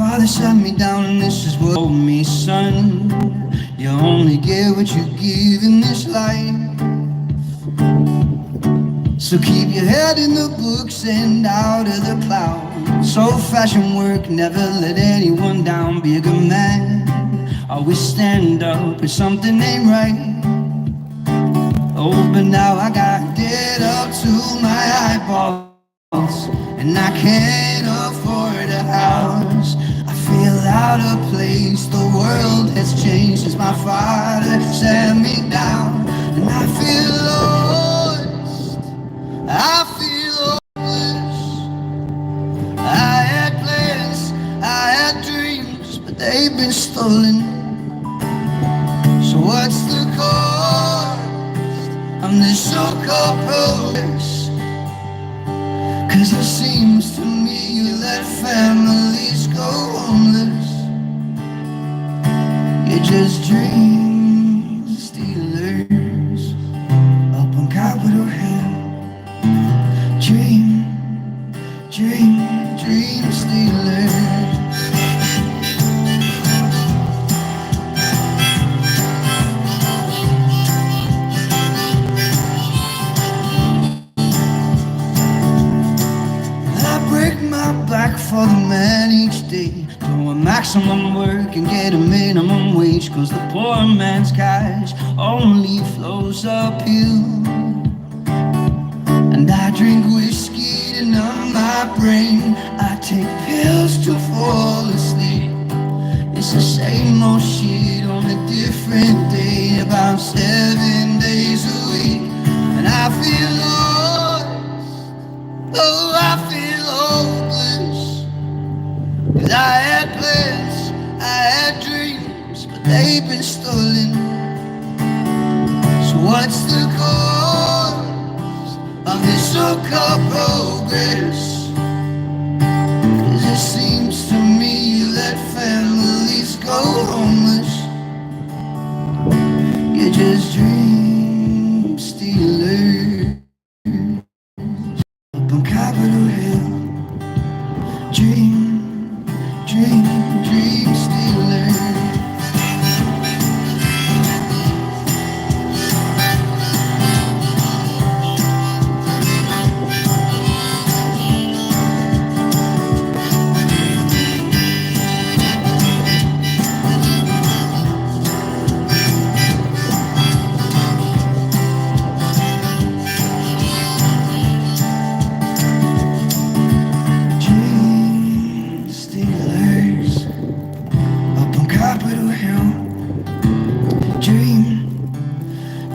father sat me down and this is what he told me, son. You only get what you give in this life. So keep your head in the books and out of the clouds. Old-fashioned work, never let anyone down. Be a good man, always stand up if something ain't right. Oh, but now I got debt up to my eyeballs, and I can't afford a house. I feel out of place, the world has changed since my father sat me down. And I feel lost, I feel hopeless. I had plans, I had dreams, but they've been stolen. So what's the cost of this so-called progress? 'Cause it seems to me that families go homeless. You're just dream stealers up on Capitol Hill. Dream, dream, dream stealers. Back for the man each day, doing maximum work and get a minimum wage. 'Cause the poor man's cash only flows uphill. And I drink whiskey to numb my brain, I take pills to fall asleep. It's the same old shit on a different day, about 7 days a week. And I feel lost, oh I feel hopeless. 'Cause I had plans, I had dreams, but they've been stolen. So what's the cost of this so-called progress? 'Cause it seems to me that families go homeless. You're just dream stealers up on Capitol Hill. Dream, dream, dream stealer.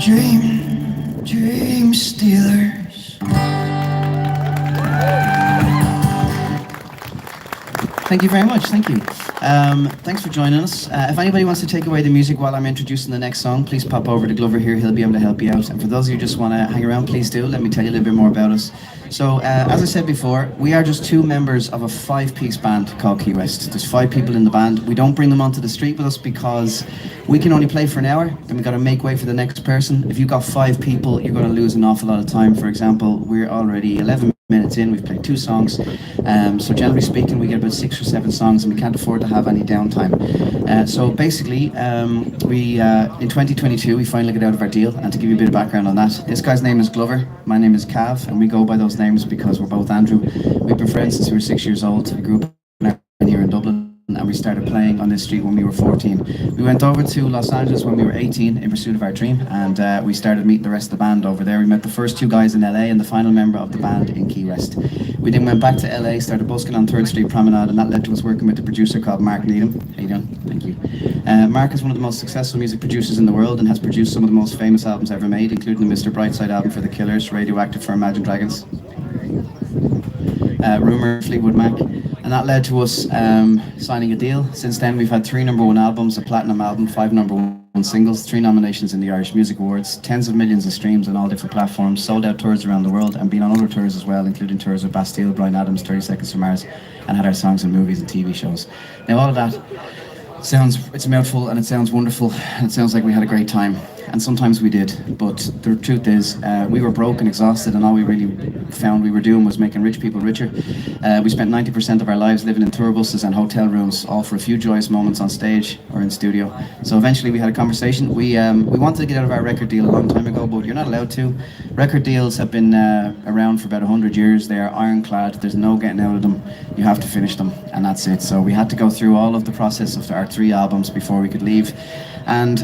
Dream, dream stealers. Thank you very much, thank you. Thanks for joining us. If anybody wants to take away the music while I'm introducing the next song, please pop over to Glover here, he'll be able to help you out. And for those of you who just want to hang around, please do. Let me tell you a little bit more about us. So, as I said before, we are just two members of a 5-piece band called Keywest. There's 5 people in the band. We don't bring them onto the street with us because we can only play for an hour, then we've got to make way for the next person. If you've got 5 people, you're going to lose an awful lot of time. For example, we're already 11 minutes in, we've played 2 songs. So generally speaking, we get about 6 or 7 songs and we can't afford to have any downtime. So basically, in 2022, we finally got out of our deal. And to give you a bit of background on that, this guy's name is Glover, my name is Cav, and we go by those names because we're both Andrew. We've been friends since we were 6 years old. We grew up here in Dublin, and we started playing on this street when we were 14. We went over to Los Angeles when we were 18 in pursuit of our dream, and we started meeting the rest of the band over there. We met the first 2 guys in LA and the final member of the band in Key West. We then went back to LA, started busking on 3rd Street Promenade, and that led to us working with the producer called Mark Needham. How you doing? Thank you. Mark is one of the most successful music producers in the world and has produced some of the most famous albums ever made, including the Mr. Brightside album for The Killers, Radioactive for Imagine Dragons, Rumour, Fleetwood Mac. And that led to us signing a deal. Since then, we've had 3 #1 albums, a platinum album, 5 #1 singles, 3 nominations in the Irish Music Awards, tens of millions of streams on all different platforms, sold out tours around the world, and been on other tours as well, including tours with Bastille, Bryan Adams, 30 Seconds to Mars, and had our songs in movies and TV shows. Now, all of that it's a mouthful, and it sounds wonderful, and it sounds like we had a great time. and sometimes we did. But the truth is, we were broke and exhausted, and all we really found we were doing was making rich people richer. We spent 90% of our lives living in tour buses and hotel rooms, all for a few joyous moments on stage or in studio. So eventually we had a conversation. We wanted to get out of our record deal a long time ago, but you're not allowed to. Record deals have been around for about 100 years. They are ironclad. There's no getting out of them. You have to finish them, and that's it. So we had to go through all of the process of our 3 albums before we could leave. And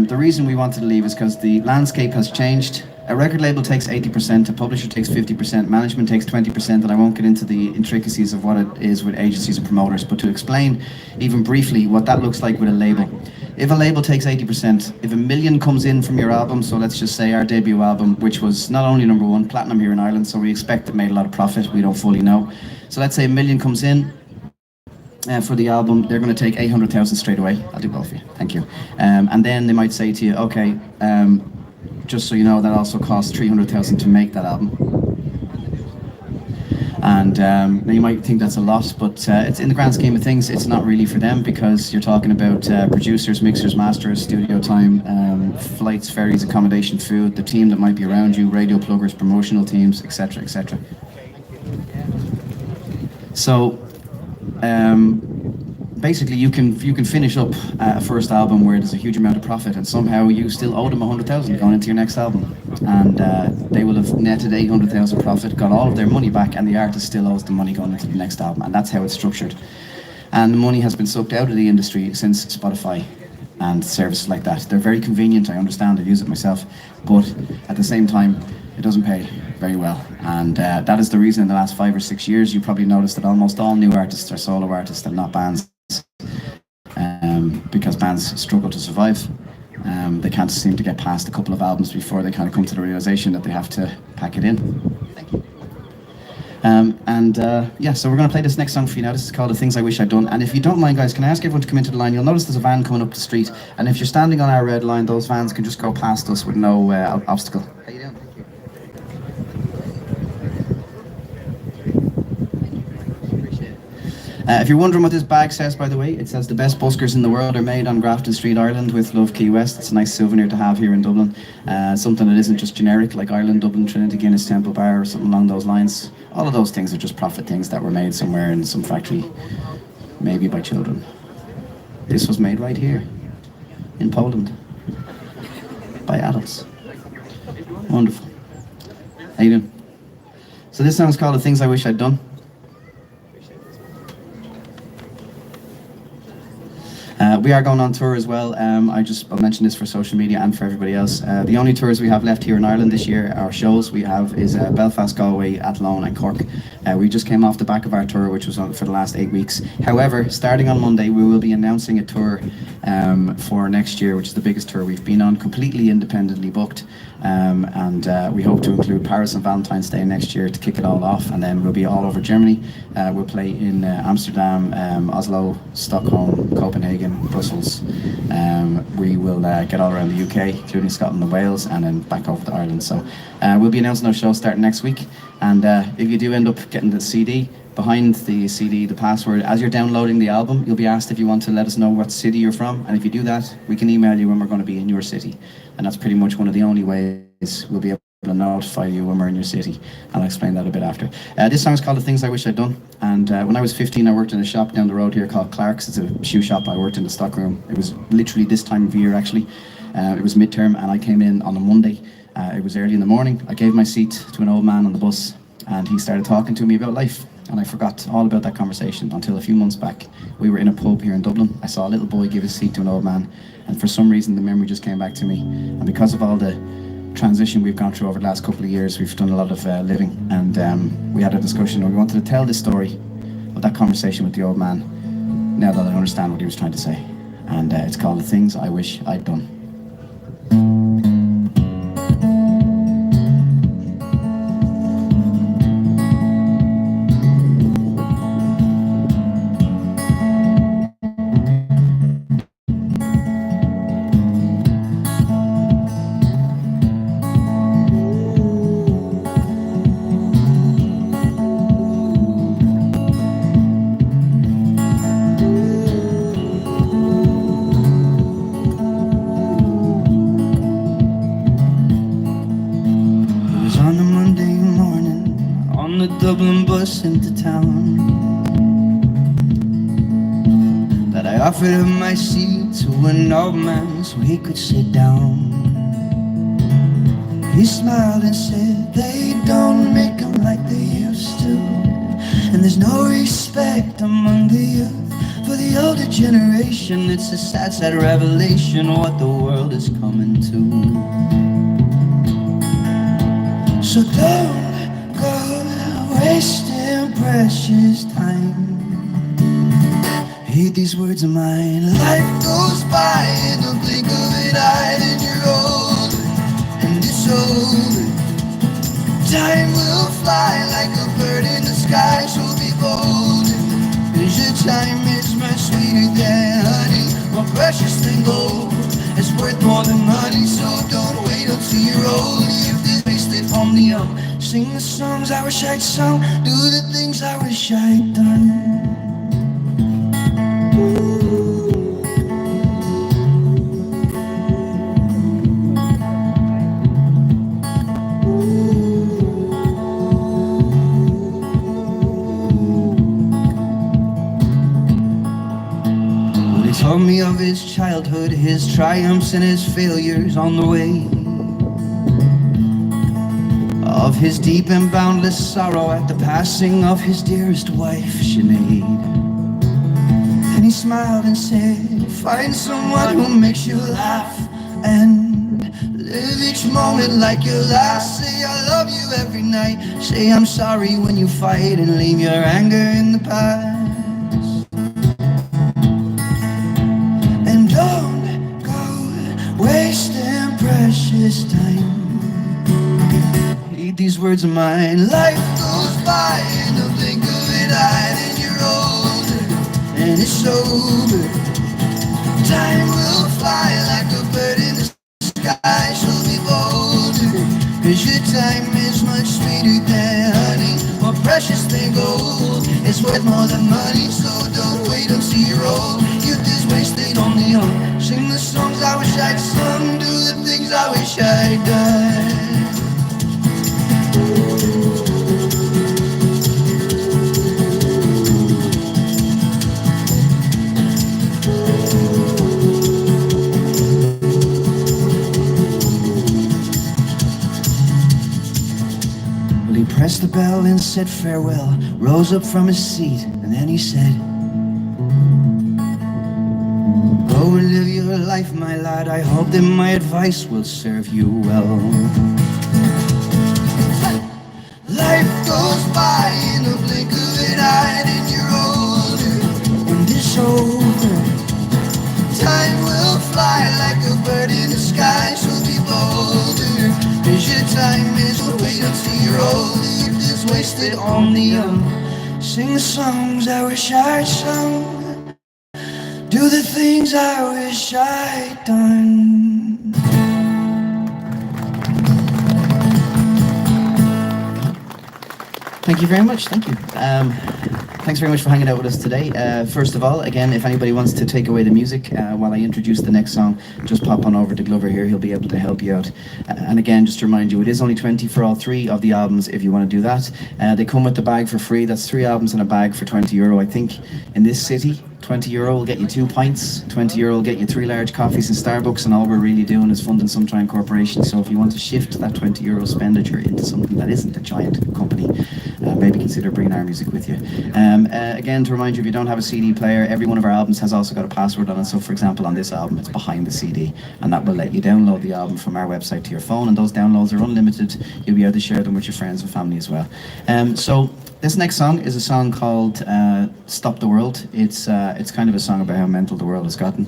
the reason we wanted to leave is because the landscape has changed. A record label takes 80%, a publisher takes 50%, management takes 20%, and I won't get into the intricacies of what it is with agencies and promoters, but to explain even briefly what that looks like with a label. If a label takes 80%, if 1 million comes in from your album, so let's just say our debut album, which was not only #1 platinum here in Ireland, so we expect it made a lot of profit, we don't fully know. So let's say 1 million comes in, for the album, they're going to take 800,000 straight away. I'll do both for you, thank you. And then they might say to you, okay, just so you know, that also costs 300,000 to make that album. And now you might think that's a lot, but it's in the grand scheme of things, it's not really for them, because you're talking about producers, mixers, masters, studio time, flights, ferries, accommodation, food, the team that might be around you, radio pluggers, promotional teams, etc., etc. So basically you can finish up a first album where there's a huge amount of profit, and somehow you still owe them 100,000 going into your next album, and they will have netted 800,000 profit, got all of their money back, and the artist still owes the money going into the next album, and that's how it's structured. And the money has been sucked out of the industry since Spotify and services like that. They're very convenient, I understand, I use it myself, but at the same time it doesn't pay very well, and that is the reason in the last 5 or 6 years you probably noticed that almost all new artists are solo artists and not bands, because bands struggle to survive. They can't seem to get past a couple of albums before they kind of come to the realization that they have to pack it in. Thank you. Yeah, so we're going to play this next song for you now. This is called The Things I Wish I'd Done. And if you don't mind, guys, can I ask everyone to come into the line? You'll notice there's a van coming up the street, and if you're standing on our red line, those vans can just go past us with no obstacle. How you doing? If you're wondering what this bag says, by the way, it says the best buskers in the world are made on Grafton Street, Ireland, with love, Keywest. It's a nice souvenir to have here in Dublin. Something that isn't just generic, like Ireland, Dublin, Trinity, Guinness, Temple Bar, or something along those lines. All of those things are just profit things that were made somewhere in some factory, maybe by children. This was made right here, in Poland, by adults. Wonderful. How you doing? So this song's called The Things I Wish I'd Done. We are going on tour as well. I'll mention this for social media and for everybody else. The only tours we have left here in Ireland this year, our shows we have, is Belfast, Galway, Athlone and Cork. We just came off the back of our tour, which was on for the last 8 weeks. However, starting on Monday, we will be announcing a tour for next year, which is the biggest tour we've been on, completely independently booked. We hope to include Paris on Valentine's Day next year to kick it all off, and then we'll be all over Germany. We'll play in Amsterdam, Oslo, Stockholm, Copenhagen, Brussels. We will get all around the UK, including Scotland and Wales, and then back over to Ireland. So we'll be announcing those shows starting next week, and if you do end up getting the CD, behind the CD, the password, as you're downloading the album, you'll be asked if you want to let us know what city you're from, and if you do that, we can email you when we're going to be in your city, and that's pretty much one of the only ways we'll be able to notify you when we're in your city. I'll explain that a bit after. This song is called The Things I Wish I'd Done, and when I was 15 I worked in a shop down the road here called Clark's. It's a shoe shop. I worked in the stockroom. It was literally this time of year actually. It was midterm and I came in on a Monday. It was early in the morning. I gave my seat to an old man on the bus and he started talking to me about life, and I forgot all about that conversation until a few months back. We were in a pub here in Dublin. I saw a little boy give his seat to an old man, and for some reason the memory just came back to me, and because of all the transition we've gone through over the last couple of years, we've done a lot of living, and we had a discussion and we wanted to tell this story of that conversation with the old man now that I understand what he was trying to say, and it's called The Things I Wish I'd Done. Dublin bus into town, that I offered him my seat to an old man so he could sit down. He smiled and said, they don't make them like they used to, and there's no respect among the youth for the older generation. It's a sad, sad revelation what the world is coming to. So don't go wasting precious time. Heed these words of mine. Life goes by in the blink of an eye, then you're old and it's over. Time will fly like a bird in the sky, so be bold, 'cause your time is much sweeter than honey, more precious than gold. It's worth more than money, so don't wait until you're old. You've been wasted on the young. Sing the songs I wish I'd sung, do the things I wish I'd done. Told me of his childhood, his triumphs and his failures on the way, of his deep and boundless sorrow at the passing of his dearest wife, Sinead. And he smiled and said, find someone who makes you laugh and live each moment like your last. Say I love you every night, say I'm sorry when you fight, and leave your anger in the past. Don't go wasting precious time. Heed these words of mine. Life goes by in the blink of an eye, then you're older and it's over. Time will fly like a bird in the sky, so be bolder, 'cause your time is much sweeter than honey, more precious than gold. It's worth more than money, so don't wait until you're old. Youth is wasted on the young. Sing the songs I wish I'd sung, do the things I wish I'd done. Well, he pressed the bell and said farewell, rose up from his seat, and then he said, go and live your life, my lad. I hope that my advice will serve you well. Life goes by in the blink of an eye, and you're older when it's over. Time will fly like a bird in the sky, so be bolder, 'cause your time is wait until you're old. You're just wasted on the young. Sing the songs I wish I'd sung, do the things I wish I'd done. Thank you very much, thank you. Thanks very much for hanging out with us today. First of all, again, if anybody wants to take away the music while I introduce the next song, just pop on over to Glover here, he'll be able to help you out. And again, just to remind you, it is only 20 for all three of the albums if you want to do that. They come with the bag for free, that's 3 albums in a bag for €20. I think in this city, €20 will get you 2 pints, €20 will get you 3 large coffees in Starbucks, and all we're really doing is funding some giant corporation. So if you want to shift that €20 expenditure into something that isn't a giant company, maybe consider bringing our music with you. Again, to remind you, if you don't have a CD player, every one of our albums has also got a password on it. So for example, on this album, it's behind the CD, and that will let you download the album from our website to your phone, and those downloads are unlimited. You'll be able to share them with your friends and family as well. So this next song is a song called Stop the World. It's kind of a song about how mental the world has gotten.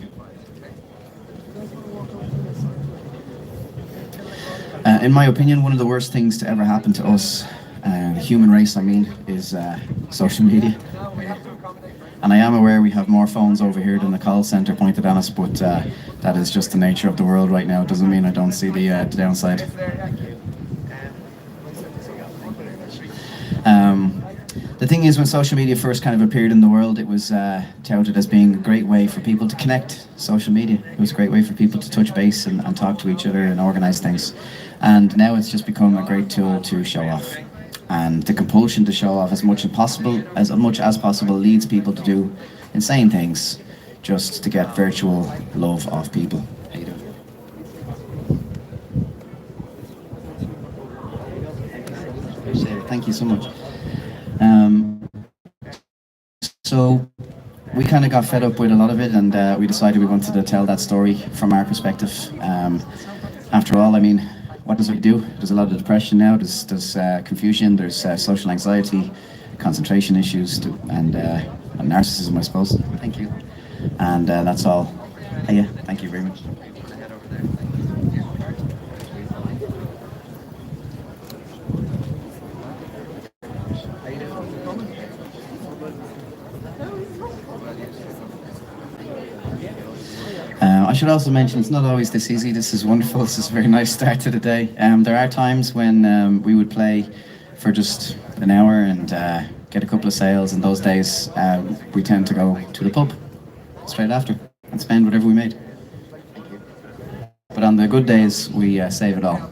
In my opinion, one of the worst things to ever happen to us, the human race I mean, is social media. And I am aware we have more phones over here than the call centre pointed at us, but that is just the nature of the world right now. It doesn't mean I don't see the downside. The thing is, when social media first kind of appeared in the world, it was touted as being a great way for people to connect. Social media, it was a great way for people to touch base and talk to each other and organise things. And now it's just become a great tool to show off. and the compulsion to show off as possible leads people to do insane things just to get virtual love of people. How you doing? Appreciate it. Thank you so much. So we kind of got fed up with a lot of it, and we decided we wanted to tell that story from our perspective. After all, I mean, what does it do? There's a lot of depression now. There's confusion. There's social anxiety, concentration issues, and narcissism, I suppose. Thank you. And that's all. Hey, yeah, thank you very much. I should also mention it's not always this easy. This is wonderful. This is a very nice start to the day. There are times when we would play for just an hour and get a couple of sales. And those days, we tend to go to the pub straight after and spend whatever we made. But on the good days, we save it all.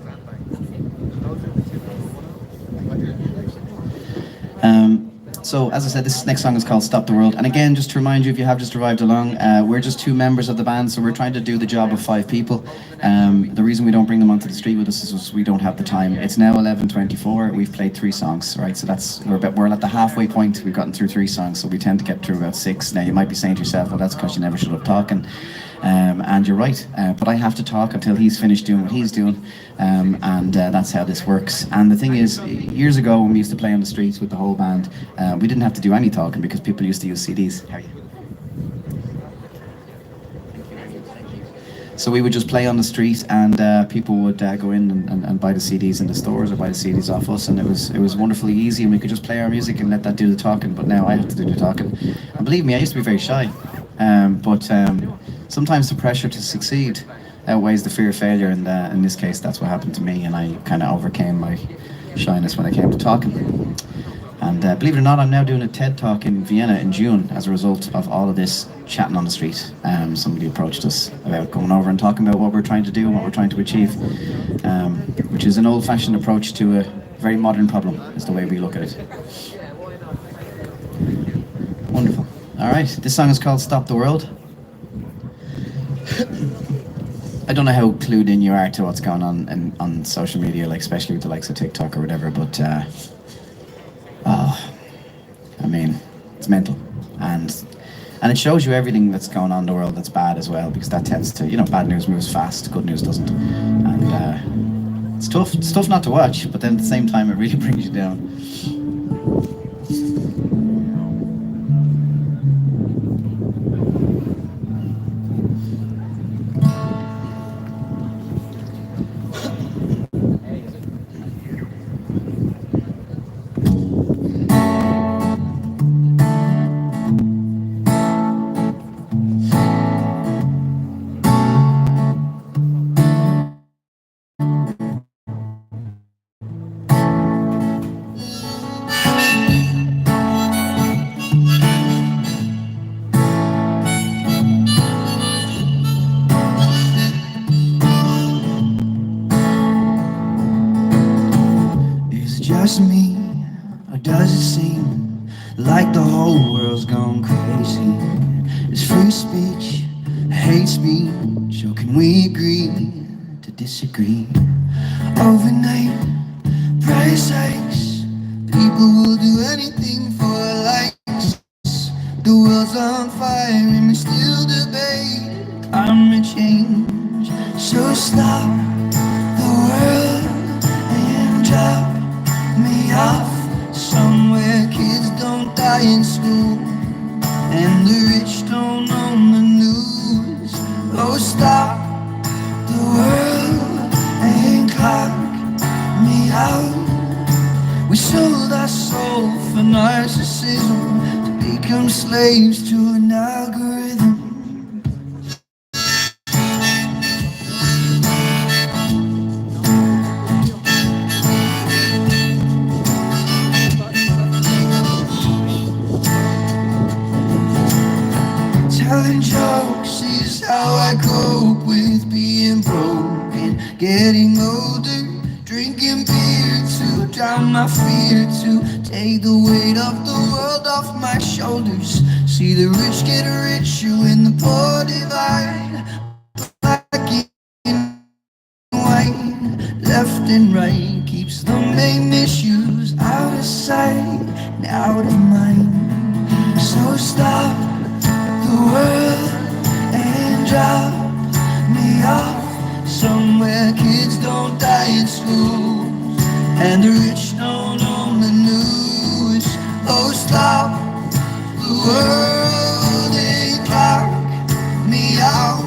So, as I said, this next song is called Stop the World. And again, just to remind you, if you have just arrived along, we're just 2 members of the band, so we're trying to do the job of 5 people. The reason we don't bring them onto the street with us is we don't have the time. It's now 11:24. We've played 3 songs, right? So we're at the halfway point. We've gotten through 3 songs, so we tend to get through about 6. Now, you might be saying to yourself, well, that's because you never shut up talking. And you're right, but I have to talk until he's finished doing what he's doing, and that's how this works. And the thing is, years ago when we used to play on the streets with the whole band, we didn't have to do any talking because people used to use CDs. How are you? So we would just play on the street, and people would go in and buy the CDs in the stores or buy the CDs off us, and it was wonderfully easy, and we could just play our music and let that do the talking. But now I have to do the talking, and believe me, I used to be very shy, but sometimes the pressure to succeed outweighs the fear of failure, and in this case that's what happened to me, and I kind of overcame my shyness when I came to talking. And believe it or not, I'm now doing a TED Talk in Vienna in June as a result of all of this chatting on the street. Somebody approached us about going over and talking about what we're trying to do and what we're trying to achieve, which is an old-fashioned approach to a very modern problem, is the way we look at it. Wonderful. All right, this song is called Stop the World. I don't know how clued in you are to what's going on social media, like especially with the likes of TikTok or whatever, but I mean, it's mental, and it shows you everything that's going on in the world that's bad as well, because that tends to, bad news moves fast, good news doesn't, and it's tough not to watch, but then at the same time it really brings you down. Just me, or does it seem like the whole world's gone crazy? Is free speech hate speech, or can we agree to disagree? Overnight price hikes, people will do anything for likes. The world's on fire and we still debate climate change. So stop the world and drop me off somewhere kids don't die in school and the rich don't own the news. Oh, stop the world and clock me out. We sold our soul for narcissism to become slaves to an algorithm. Telling jokes is how I cope with being broken. Getting older, drinking beer till drown my fear, to take the weight of the world off my shoulders. See the rich get richer when the poor divide, black and white, left and right, keeps the main issues out of sight and out of mind. So stop the world and drop me off somewhere kids don't die in school and the rich don't own the news. Oh, stop the world and clock me out.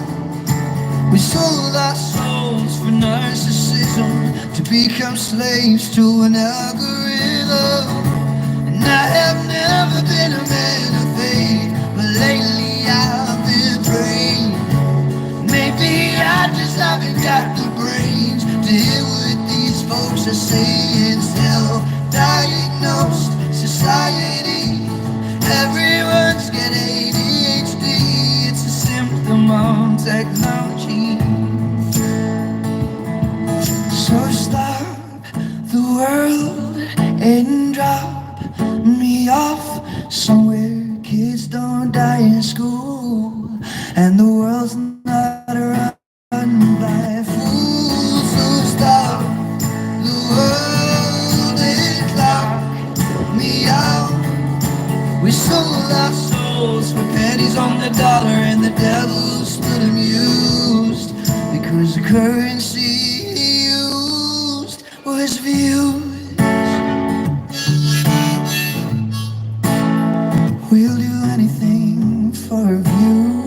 We sold our souls for narcissism, to become slaves to an algorithm. And I have never been a man of faith, but lately I've been praying. Maybe I just haven't got the brains to hear what these folks are saying. Self-diagnosed society, everyone's got ADHD. It's a symptom of technology. So stop the world and drop me off somewhere kids don't die in school and the world's not run by fools. So stop the world and clock me out. We sold our souls for pennies on the dollar, and the devil stood amused because the currency he used was views. We'll do anything for a view.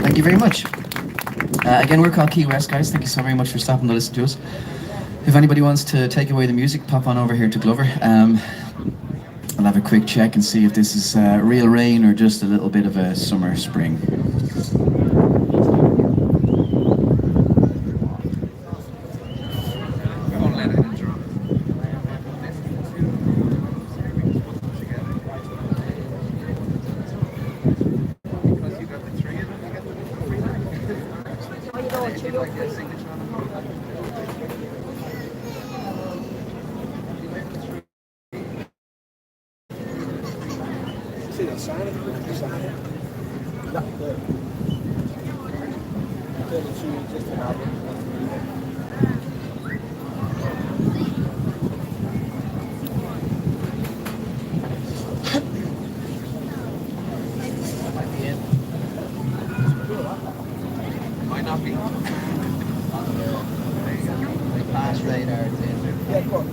Thank you very much. Again, we're called Keywest, guys. Thank you so very much for stopping to listen to us. If anybody wants to take away the music, pop on over here to Glover. I'll have a quick check and see if this is real rain or just a little bit of a summer spring. See that sign? Yeah, there. 32, just an album. Might not be. Pass radar. Yeah, go on.